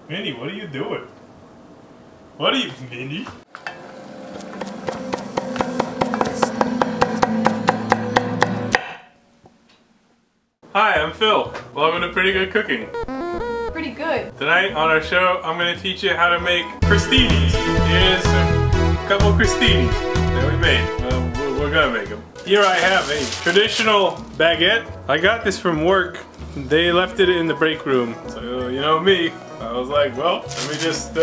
Minnie, what are you doing? What are you, Minnie? Hi, I'm Phil. Welcome to Pretty Good Cooking. Pretty good. Tonight on our show, I'm going to teach you how to make crostinis. Here's a couple crostinis that we made. We're going to make them. Here I have a traditional baguette. I got this from work. They left it in the break room. So, you know me, I was like, well, let me just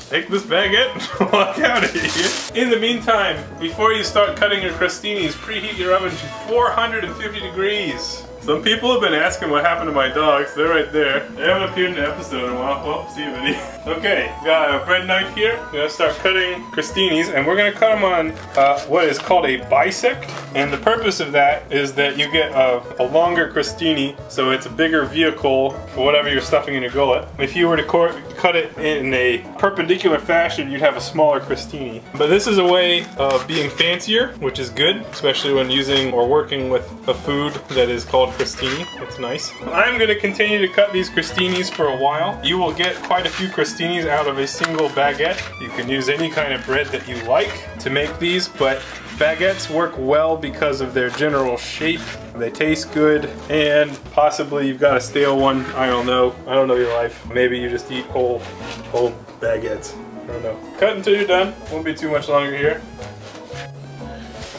take this baguette and walk out of here. In the meantime, before you start cutting your crostinis, preheat your oven to 450 degrees. Some people have been asking what happened to my dogs. They're right there. They haven't appeared in the episode in a while. Well, see you, Vinny. Okay, got a bread knife here. We're gonna start cutting crostinis, and we're gonna cut them on what is called a bisect. And the purpose of that is that you get a longer crostini, so it's a bigger vehicle for whatever you're stuffing in your gullet. If you were to cut it in a perpendicular fashion, you'd have a smaller crostini. But this is a way of being fancier, which is good, especially when using or working with a food that is called crostini. It's nice. I'm going to continue to cut these crostinis for a while. You will get quite a few crostinis out of a single baguette. You can use any kind of bread that you like to make these, but baguettes work well because of their general shape. They taste good, and possibly you've got a stale one. I don't know. I don't know your life. Maybe you just eat whole baguettes. I don't know. Cut until you're done. Won't be too much longer here.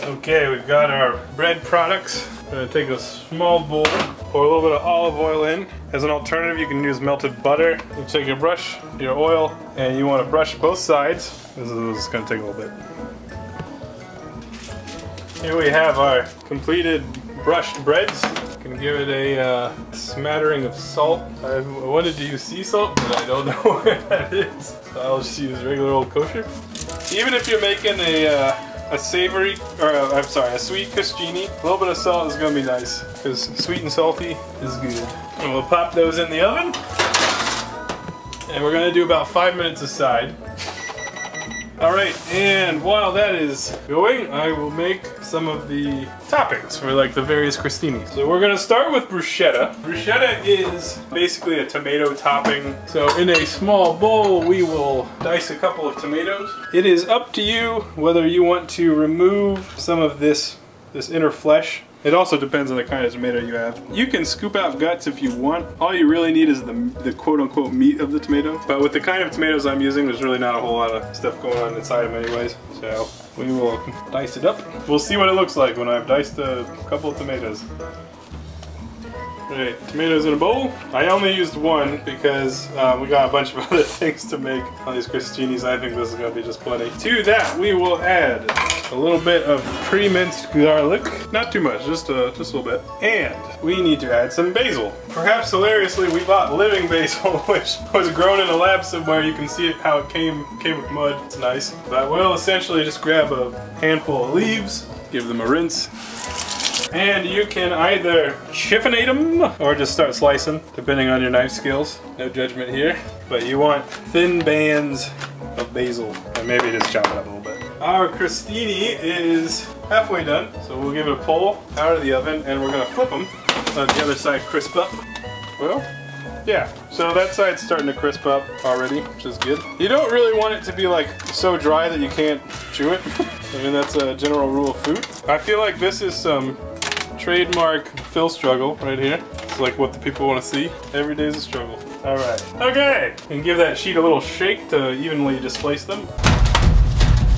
Okay, we've got our bread products. I'm gonna take a small bowl, pour a little bit of olive oil in. As an alternative, you can use melted butter. You take your brush, your oil, and you want to brush both sides. This is gonna take a little bit. Here we have our completed brushed breads. You can give it a smattering of salt. I wanted to use sea salt, but I don't know where that is. So I'll just use regular old kosher. Even if you're making a savory, or I'm sorry, a sweet crostini, a little bit of salt is going to be nice, because sweet and salty is good. And we'll pop those in the oven, and we're going to do about 5 minutes aside. Alright, and while that is going, I will make some of the toppings for like the various crostinis. So we're gonna start with bruschetta. Bruschetta is basically a tomato topping. So in a small bowl, we will dice a couple of tomatoes. It is up to you whether you want to remove some of this inner flesh. It also depends on the kind of tomato you have. You can scoop out guts if you want. All you really need is the quote-unquote meat of the tomato. But with the kind of tomatoes I'm using, there's really not a whole lot of stuff going on inside them anyways. So we will dice it up. We'll see what it looks like when I've diced a couple of tomatoes. Alright, tomatoes in a bowl. I only used one because we got a bunch of other things to make on these crostinis. I think this is going to be just plenty. To that, we will add a little bit of pre-minced garlic. Not too much, just a little bit. And we need to add some basil. Perhaps hilariously, we bought living basil, which was grown in a lab somewhere. You can see it how it came with mud. It's nice. But we'll essentially just grab a handful of leaves, give them a rinse. And you can either chiffonate them or just start slicing, depending on your knife skills. No judgment here. But you want thin bands of basil, and maybe just chop it up a little bit. Our crostini is halfway done, so we'll give it a pull out of the oven, and we're gonna flip them. Let the other side crisp up. Well, yeah, so that side's starting to crisp up already, which is good. You don't really want it to be like so dry that you can't chew it. I mean, that's a general rule of food. I feel like this is some trademark Phil struggle right here. It's like what the people want to see. Every day's a struggle. Alright. Okay! And give that sheet a little shake to evenly displace them.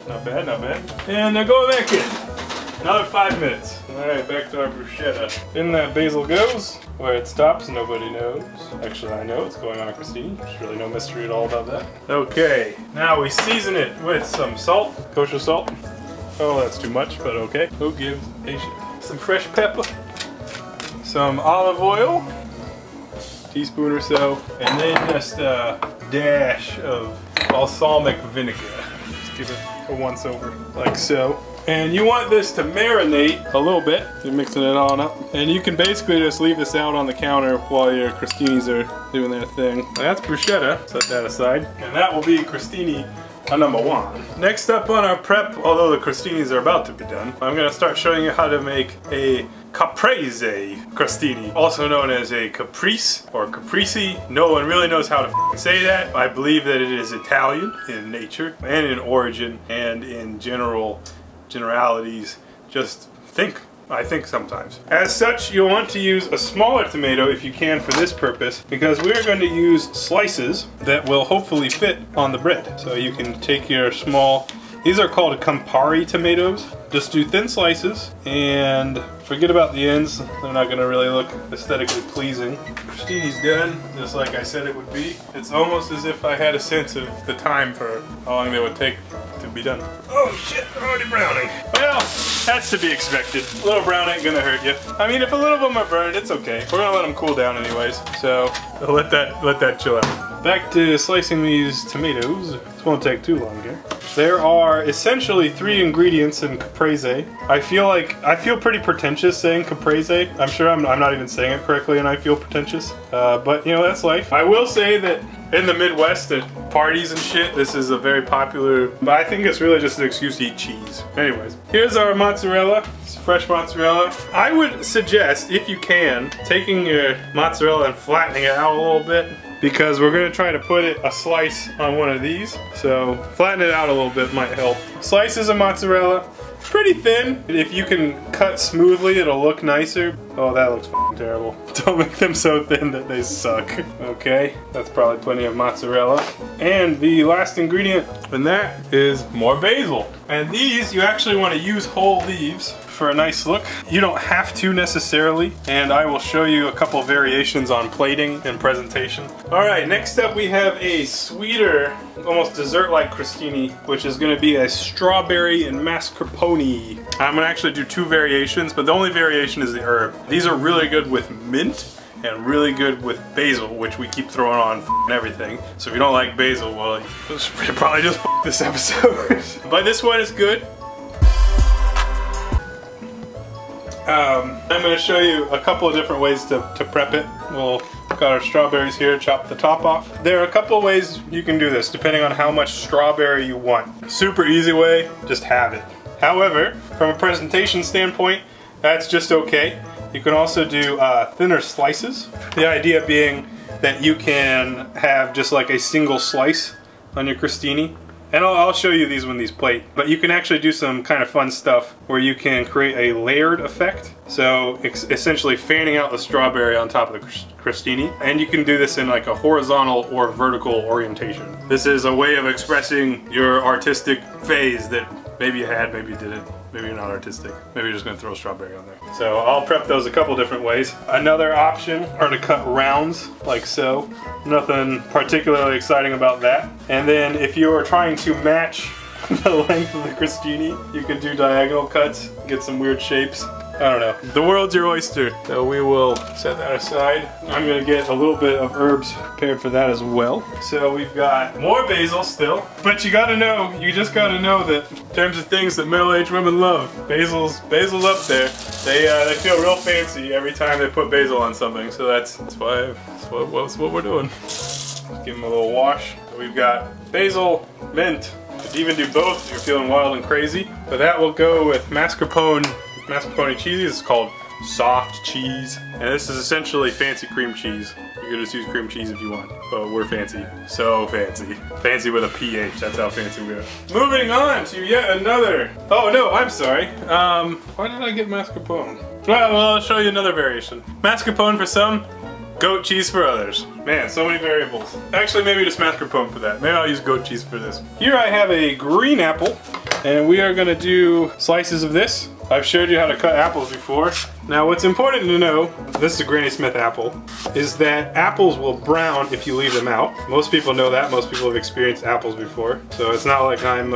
Not bad, not bad. And now go back in. Another 5 minutes. Alright, back to our bruschetta. In that basil goes. Where it stops, nobody knows. Actually, I know it's going on a crostini. There's really no mystery at all about that. Okay, now we season it with some salt. Kosher salt. Oh, that's too much, but okay. Who gives a shit? Some fresh pepper, some olive oil, teaspoon or so, and then just a dash of balsamic vinegar. Just give it a once over, like so. And you want this to marinate a little bit. You're mixing it on up. And you can basically just leave this out on the counter while your crostinis are doing their thing. That's bruschetta, set that aside. And that will be crostini a number one. Next up on our prep, although the crostinis are about to be done, I'm gonna start showing you how to make a Caprese crostini, also known as a caprese or caprese. No one really knows how to say that. I believe that it is Italian in nature and in origin and in generalities. Just think. I think sometimes. As such, you'll want to use a smaller tomato if you can for this purpose, because we're going to use slices that will hopefully fit on the bread. So you can take your small, these are called Campari tomatoes. Just do thin slices and forget about the ends. They're not going to really look aesthetically pleasing. Crostini's done, just like I said it would be. It's almost as if I had a sense of the time for how long they would take to be done. Oh shit, they're already browning. Well, that's to be expected. A little brown ain't gonna hurt you. I mean, if a little of them are burned, it's okay. We're gonna let them cool down anyways. So let that chill out. Back to slicing these tomatoes. This won't take too long here. There are essentially 3 ingredients in caprese. I feel pretty pretentious saying caprese. I'm sure I'm not even saying it correctly, and I feel pretentious. But you know, that's life. I will say that in the Midwest at parties and shit, this is a very popular, but I think it's really just an excuse to eat cheese. Anyways, here's our mozzarella. It's fresh mozzarella. I would suggest, if you can, taking your mozzarella and flattening it out a little bit, because we're gonna try to put a slice on one of these. So flatten it out a little bit might help. Slices of mozzarella, pretty thin. If you can cut smoothly, it'll look nicer. Oh, that looks f***ing terrible. Don't make them so thin that they suck. Okay, that's probably plenty of mozzarella. And the last ingredient in that is more basil. And these, you actually want to use whole leaves for a nice look. You don't have to necessarily, and I will show you a couple variations on plating and presentation. Alright, next up we have a sweeter, almost dessert-like crostini, which is going to be a strawberry and mascarpone. I'm going to actually do 2 variations, but the only variation is the herb. These are really good with mint and really good with basil, which we keep throwing on everything. So if you don't like basil, well, you should probably just this episode. But this one is good. I'm going to show you a couple of different ways to prep it. We'll got our strawberries here, chop the top off. There are a couple of ways you can do this depending on how much strawberry you want. Super easy way, just have it. However, from a presentation standpoint, that's just okay. You can also do thinner slices. The idea being that you can have just like a single slice on your crostini. And I'll show you these when these plate. But you can actually do some kind of fun stuff where you can create a layered effect. So essentially fanning out the strawberry on top of the crostini. And you can do this in like a horizontal or vertical orientation. This is a way of expressing your artistic phase that maybe you had, maybe you didn't. Maybe you're not artistic. Maybe you're just gonna throw a strawberry on there. So I'll prep those a couple different ways. Another option are to cut rounds, like so. Nothing particularly exciting about that. And then if you are trying to match the length of the crostini, you can do diagonal cuts, get some weird shapes. I don't know. The world's your oyster. So we will set that aside. I'm gonna get a little bit of herbs prepared for that as well. So we've got more basil still. But you gotta know, you just gotta know that in terms of things that middle-aged women love, basil's up there. They feel real fancy every time they put basil on something. So that's what we're doing. Let's give them a little wash. So we've got basil, mint. You could even do both if you're feeling wild and crazy. But that will go with mascarpone cheese. It's called soft cheese, and this is essentially fancy cream cheese. You can just use cream cheese if you want, but we're fancy. So fancy. Fancy with a PH, that's how fancy we are. Moving on to yet another. Oh no, I'm sorry. Why did I get mascarpone? Well, I'll show you another variation. Mascarpone for some, goat cheese for others. Man, so many variables. Actually, maybe just mascarpone for that. Maybe I'll use goat cheese for this. Here I have a green apple, and we are gonna do slices of this. I've showed you how to cut apples before. Now what's important to know, this is a Granny Smith apple, is that apples will brown if you leave them out. Most people know that, most people have experienced apples before. So it's not like I'm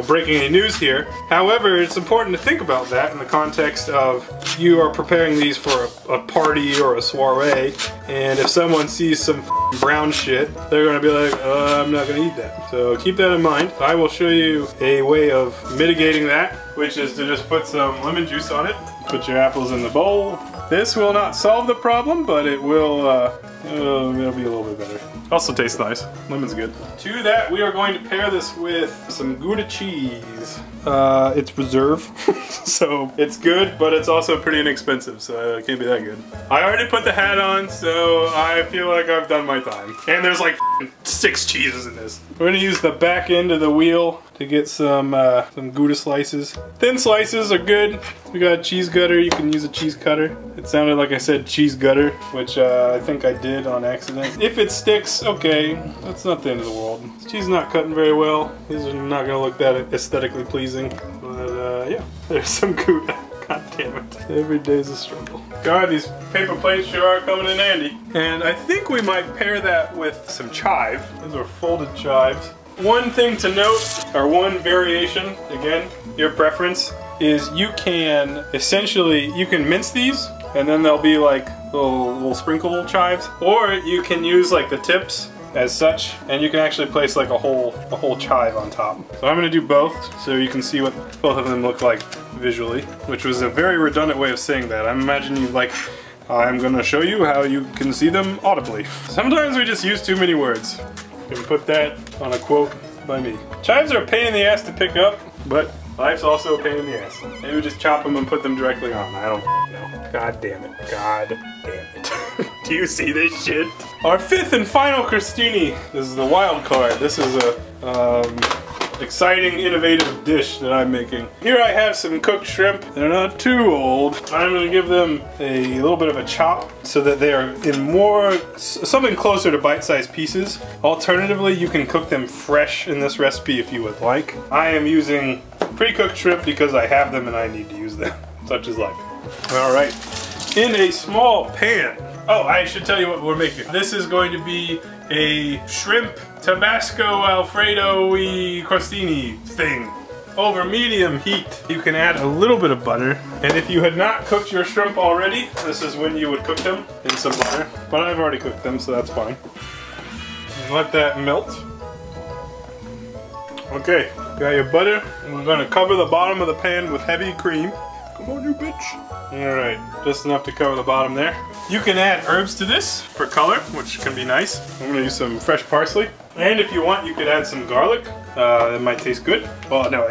breaking any news here. However, it's important to think about that in the context of you are preparing these for a party or a soiree, and if someone sees some brown shit, they're gonna be like, I'm not gonna eat that. So keep that in mind. I will show you a way of mitigating that, which is to just put some lemon juice on it. Put your apples in the bowl, This will not solve the problem, but it will, it'll be a little bit better. Also tastes nice. Lemon's good. To that, we are going to pair this with some Gouda Cheese. It's reserve, so it's good, but it's also pretty inexpensive, so it can't be that good. I already put the hat on, so I feel like I've done my time. And there's like 6 cheeses in this. We're gonna use the back end of the wheel to get some Gouda slices. Thin slices are good. We got a cheese gutter. You can use a cheese cutter. It sounded like I said cheese gutter, which I think I did on accident. If it sticks, okay, that's not the end of the world. This cheese is not cutting very well. These are not gonna look that aesthetically pleasing. But yeah, there's some Gouda. God damn it. Every day's a struggle. God, these paper plates sure are coming in handy. And I think we might pair that with some chive. These are folded chives. One thing to note, or one variation, again, your preference, is you can essentially, you can mince these and then they'll be like little sprinkle chives, or you can use like the tips as such, and you can actually place like a whole chive on top. So I'm gonna do both so you can see what both of them look like visually, which was a very redundant way of saying that. I'm imagining you like, I'm gonna show you how you can see them audibly. Sometimes we just use too many words. You can put that on a quote by me. Chives are a pain in the ass to pick up, but life's also a pain in the ass. Maybe we just chop them and put them directly on. I don't know. God damn it. God damn it. Do you see this shit? Our 5th and final crostini. This is the wild card. This is a exciting, innovative dish that I'm making. Here I have some cooked shrimp. They're not too old. I'm gonna give them a little bit of a chop so that they are in something closer to bite-sized pieces. Alternatively, you can cook them fresh in this recipe if you would like. I am using pre-cooked shrimp because I have them and I need to use them. Such is life. All right, in a small pan. Oh, I should tell you what we're making. This is going to be a shrimp Tabasco Alfredo-y crostini thing over medium heat. You can add a little bit of butter, and if you had not cooked your shrimp already, this is when you would cook them in some butter. But I've already cooked them, so that's fine. And let that melt. Okay, got your butter, and we're gonna cover the bottom of the pan with heavy cream. Come on, you bitch. Alright, just enough to cover the bottom there. You can add herbs to this for color, which can be nice. I'm gonna use some fresh parsley. And if you want, you could add some garlic. It might taste good. Well, no,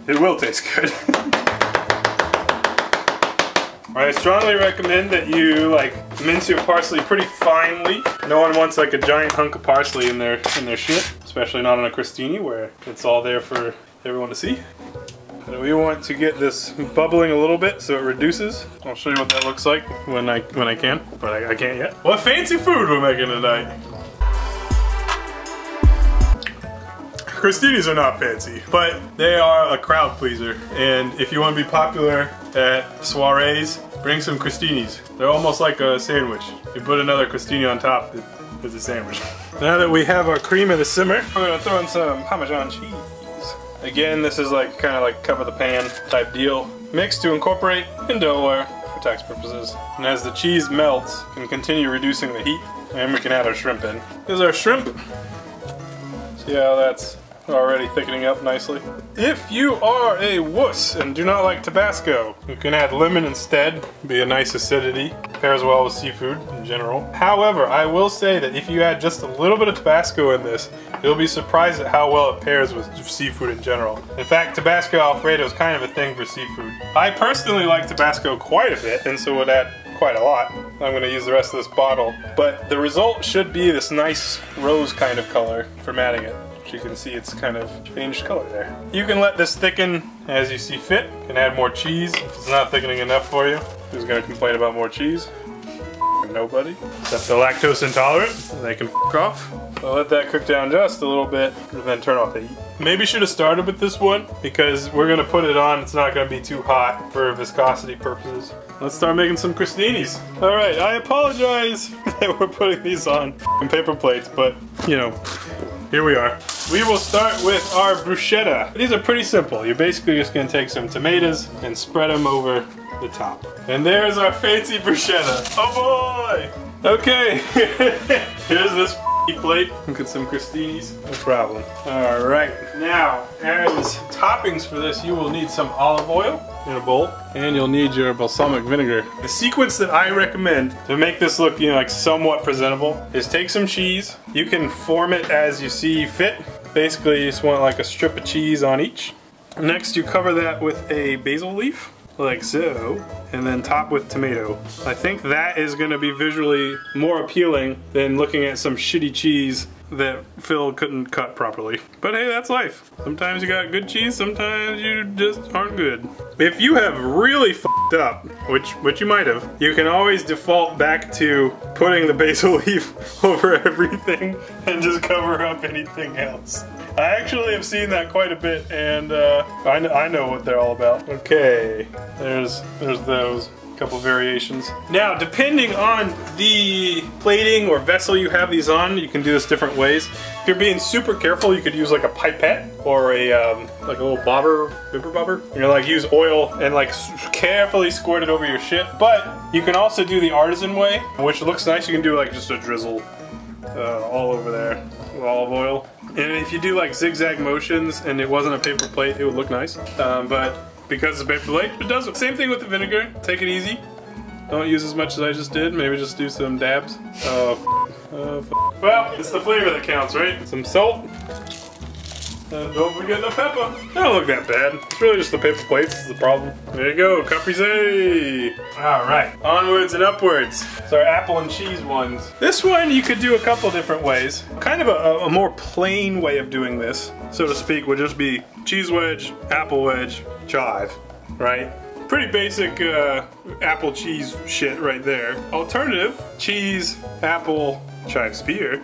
it will taste good. I strongly recommend that you like mince your parsley pretty finely. No one wants like a giant hunk of parsley in their shit, especially not on a crostini where it's all there for everyone to see. And we want to get this bubbling a little bit so it reduces. I'll show you what that looks like when I can, but I can't yet. What fancy food we're making tonight! Crostinis are not fancy, but they are a crowd pleaser. And if you want to be popular at soirees, bring some crostinis. They're almost like a sandwich. You put another crostini on top, it's a sandwich. Now that we have our cream at a simmer, we're gonna throw in some Parmesan cheese. Again, this is like kind of like cover the pan type deal. Mix to incorporate in Delaware for tax purposes. And as the cheese melts, you can continue reducing the heat, and we can add our shrimp in. Here's our shrimp. See how that's already thickening up nicely. If you are a wuss and do not like Tabasco, you can add lemon instead. Be a nice acidity. Pairs well with seafood in general. However, I will say that if you add just a little bit of Tabasco in this, you'll be surprised at how well it pairs with seafood in general. In fact, Tabasco Alfredo is kind of a thing for seafood. I personally like Tabasco quite a bit, and so would add quite a lot. I'm going to use the rest of this bottle. But the result should be this nice rose kind of color for matting it. You can see it's kind of changed color there. You can let this thicken as you see fit. You can add more cheese if it's not thickening enough for you. Who's going to complain about more cheese? Nobody. Except the lactose intolerant. They can f*** off. So let that cook down just a little bit and then turn off the heat. Maybe should have started with this one because we're going to put it on. It's not going to be too hot for viscosity purposes. Let's start making some crostinis. Alright, I apologize that we're putting these on paper plates, but you know, here we are. We will start with our bruschetta. These are pretty simple. You're basically just going to take some tomatoes and spread them over the top. And there's our fancy bruschetta. Oh boy! Okay, here's this plate and get some crostinis. No problem. All right, now as toppings for this, you will need some olive oil in a bowl, and you'll need your balsamic vinegar. The sequence that I recommend to make this look, like somewhat presentable is take some cheese. You can form it as you see fit. Basically, you just want like a strip of cheese on each. Next, you cover that with a basil leaf, like so, and then top with tomato. I think that is going to be visually more appealing than looking at some shitty cheese that Phil couldn't cut properly. But hey, that's life. Sometimes you got good cheese, sometimes you just aren't good. If you have really f***ed up, which you might have, you can always default back to putting the basil leaf over everything and just cover up anything else. I actually have seen that quite a bit, and I know what they're all about. Okay, there's those. Couple variations. Now, depending on the plating or vessel you have these on, you can do this different ways. If you're being super careful, you could use like a pipette or a like a little bibber bobber. Like use oil and like carefully squirt it over your shit. But you can also do the artisan way, which looks nice. You can do like just a drizzle all over there with olive oil. And if you do like zigzag motions and it wasn't a paper plate, it would look nice. But because it's a paper plate, it doesn't. Same thing with the vinegar. Take it easy. Don't use as much as I just did. Maybe just do some dabs. Well, it's the flavor that counts, right? Some salt. And don't forget the pepper. They don't look that bad. It's really just the paper plates is the problem. There you go, Caprese. All right, onwards and upwards. It's our apple and cheese ones. This one you could do a couple different ways. Kind of a more plain way of doing this, so to speak, would just be cheese wedge, apple wedge, chive, right? Pretty basic apple cheese shit right there. Alternative, cheese, apple, chive spear.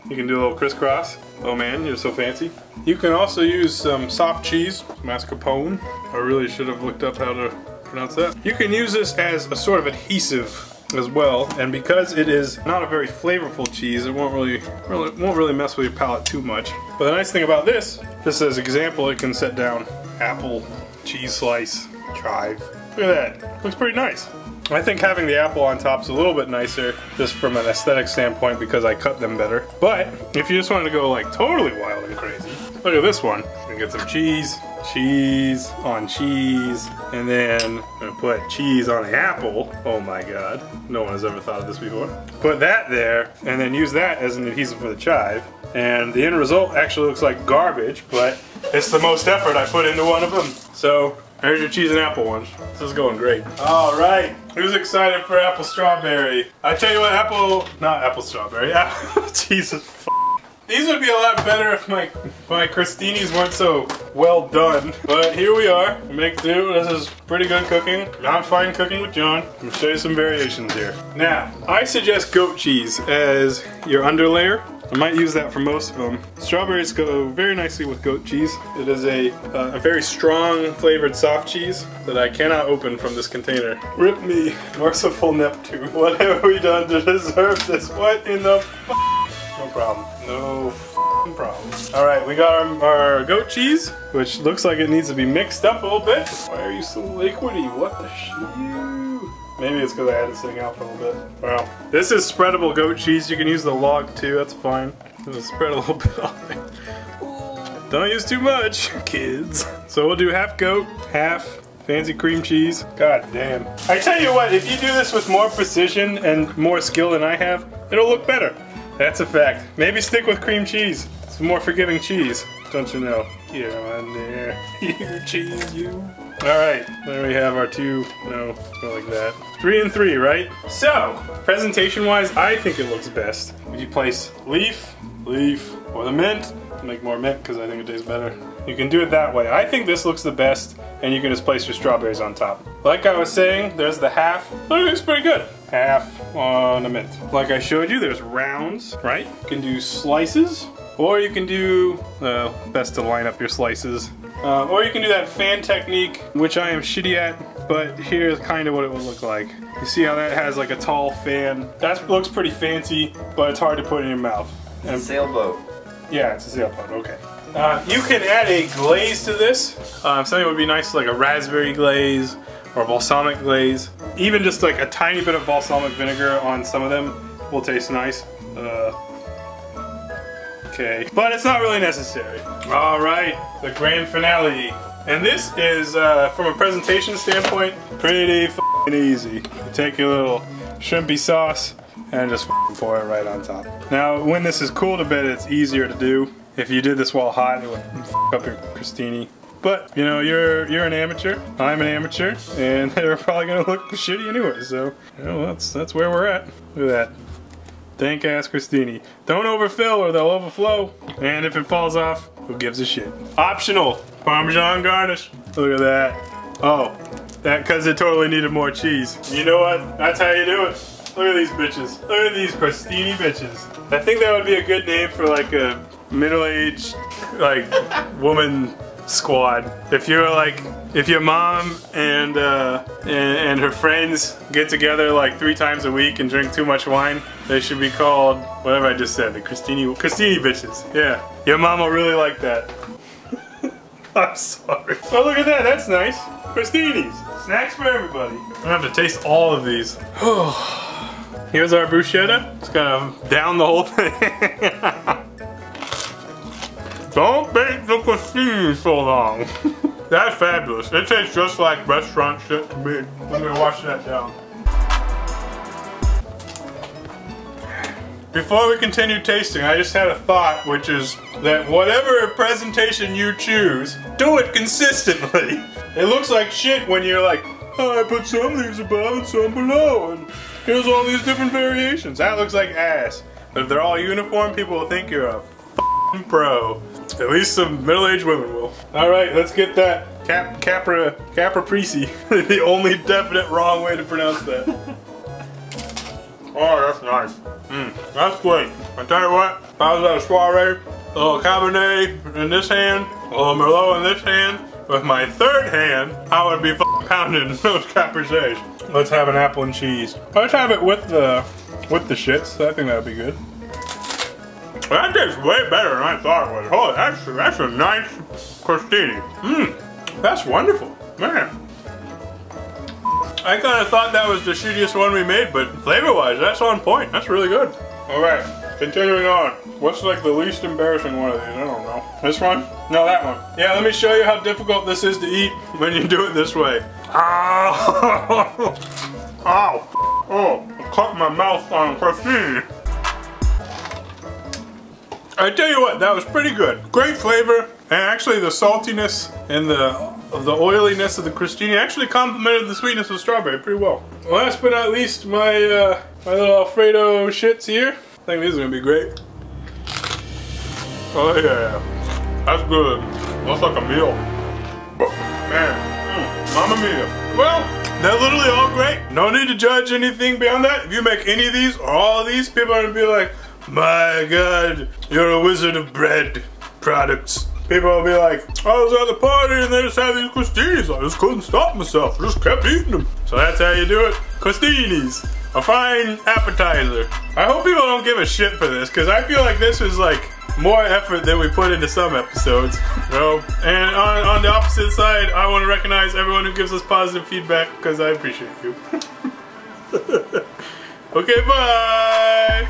You can do a little crisscross. Oh man, you're so fancy. You can also use some soft cheese, mascarpone. I really should have looked up how to pronounce that. You can use this as a sort of adhesive as well, and because it is not a very flavorful cheese, it won't really mess with your palate too much. But the nice thing about this, just as an example, it can set down apple, cheese slice, chive. Look at that, looks pretty nice. I think having the apple on top is a little bit nicer just from an aesthetic standpoint because I cut them better. But if you just wanted to go like totally wild and crazy, look at this one. You can get some cheese, cheese on cheese, and then I'm gonna put cheese on the apple. Oh my god, no one has ever thought of this before. Put that there, and then use that as an adhesive for the chive. And the end result actually looks like garbage, but it's the most effort I put into one of them. So there's your cheese and apple one. This is going great. All right, who's excited for apple strawberry? I tell you what, not apple strawberry, Jesus. These would be a lot better if my crostinis weren't so well done. But here we are, make do. This is pretty good cooking. Not fine cooking with John. I'm gonna show you some variations here. Now, I suggest goat cheese as your underlayer. I might use that for most of them. Strawberries go very nicely with goat cheese. It is a very strong flavored soft cheese that I cannot open from this container. Rip me, merciful Neptune. What have we done to deserve this? What in the f? No problem. No f***ing problem. Alright, we got our goat cheese, which looks like it needs to be mixed up a little bit. Why are you so liquidy? What the shit? Maybe it's because I had it sitting out for a little bit. Well, this is spreadable goat cheese. You can use the log too, that's fine. Just spread a little bit on it. Don't use too much, kids. So we'll do half goat, half fancy cream cheese. God damn. I tell you what, if you do this with more precision and more skill than I have, it'll look better. That's a fact. Maybe stick with cream cheese. It's a more forgiving cheese, don't you know? Get on there. You cheese, you. Alright, there we have our two, no, not like that. 3 and 3, right? So, presentation-wise, I think it looks best if you place leaf, or the mint. Make more mint because I think it tastes better. You can do it that way. I think this looks the best, and you can just place your strawberries on top. Like I was saying, there's the half. Oh, it looks pretty good. Half on a mint. Like I showed you, there's rounds, right? You can do slices, or you can do, best to line up your slices. Or you can do that fan technique, which I am shitty at, but here's kind of what it would look like. You see how that has like a tall fan? That looks pretty fancy, but it's hard to put in your mouth. It's a sailboat. Yeah, it's a sailboat, okay. You can add a glaze to this. Something would be nice, like a raspberry glaze or balsamic glaze. Even just like a tiny bit of balsamic vinegar on some of them will taste nice. okay. But it's not really necessary. All right, the grand finale. And this is, from a presentation standpoint, pretty f***ing easy. You take your little shrimpy sauce and just pour it right on top. Now, when this is cooled a bit, it's easier to do. If you did this while hot, it would f*** up your crostini. But, you know, you're an amateur, I'm an amateur, and they're probably gonna look shitty anyway, so, you know, that's where we're at. Look at that. Dank ass crostini. Don't overfill or they'll overflow. And if it falls off, who gives a shit? Optional, Parmesan garnish. Look at that. Oh, that because it totally needed more cheese. You know what? That's how you do it. Look at these bitches. Look at these crostini bitches. I think that would be a good name for like a middle-aged, like, woman squad. If you're like, if your mom and her friends get together like 3 times a week and drink too much wine, they should be called whatever I just said, the Crostini bitches. Yeah, your mom will really like that. I'm sorry. Oh, look at that, that's nice. Crostinis, snacks for everybody. I'm gonna have to taste all of these. Here's our bruschetta. It's gonna down the whole thing. Don't bake the crostini so long. That's fabulous. It tastes just like restaurant shit to me. Let me wash that down. Before we continue tasting, I just had a thought, which is that whatever presentation you choose, do it consistently. It looks like shit when you're like, oh, I put some leaves above and some below, and here's all these different variations. That looks like ass. But if they're all uniform, people will think you're a f***ing pro. At least some middle-aged women will. All right, let's get that Caprese. The only definite wrong way to pronounce that. Oh, that's nice. That's great. I tell you what, if I was at a soiree, a little Cabernet in this hand, a little Merlot in this hand, with my third hand, I would be f***ing pounding those Caprese. Let's have an apple and cheese. Let's have it with the shits. I think that would be good. That tastes way better than I thought it would. Oh, that's a nice crostini. That's wonderful, man. I kind of thought that was the shittiest one we made, but flavor-wise, that's on point. That's really good. All right, continuing on. What's like the least embarrassing one of these? I don't know. This one? No, that one. Yeah, let me show you how difficult this is to eat when you do it this way. Ow! Ow! Oh, I cut my mouth on crostini. I tell you what, that was pretty good. Great flavor, and actually the saltiness and the oiliness of the crostini actually complemented the sweetness of strawberry pretty well. Last but not least, my little Alfredo shits here. I think these are gonna be great. Oh yeah, that's good. Looks like a meal. Man, mamma mia. Well, they're literally all great. No need to judge anything beyond that. If you make any of these or all of these, people are gonna be like, my God, you're a wizard of bread products. People will be like, I was at the party and they just had these crostinis. I just couldn't stop myself. I just kept eating them. So that's how you do it. Crostinis, a fine appetizer. I hope people don't give a shit for this, because I feel like this is like more effort than we put into some episodes. And on the opposite side, I want to recognize everyone who gives us positive feedback, because I appreciate you. Okay, bye.